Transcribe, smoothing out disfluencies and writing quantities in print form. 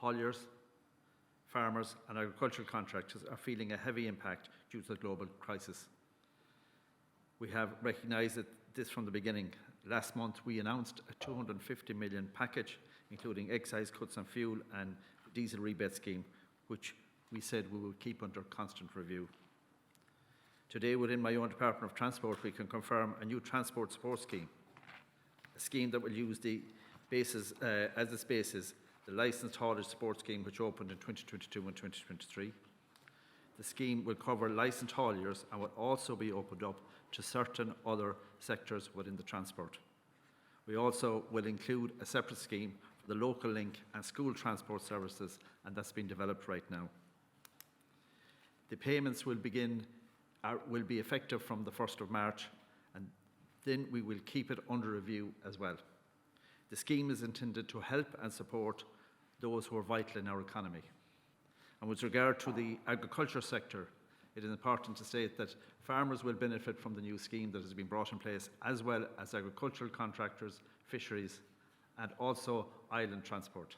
hauliers, farmers and agricultural contractors are feeling a heavy impact due to the global crisis. We have recognised this from the beginning. Last month we announced a 250 million package, including excise cuts on fuel and diesel rebate scheme, which we said we will keep under constant review. Today, within my own Department of Transport, we can confirm a new transport support scheme, a scheme that will use the basis, as its basis, the licensed haulage support scheme, which opened in 2022 and 2023. The scheme will cover licensed hauliers and will also be opened up to certain other sectors within the transport. We also will include a separate scheme for the local link and school transport services, and that's been developed right now. The payments will be effective from the 1st of March, and then we will keep it under review as well. The scheme is intended to help and support those who are vital in our economy. And with regard to the agriculture sector, it is important to state that farmers will benefit from the new scheme that has been brought in place, as well as agricultural contractors, fisheries, and also island transport.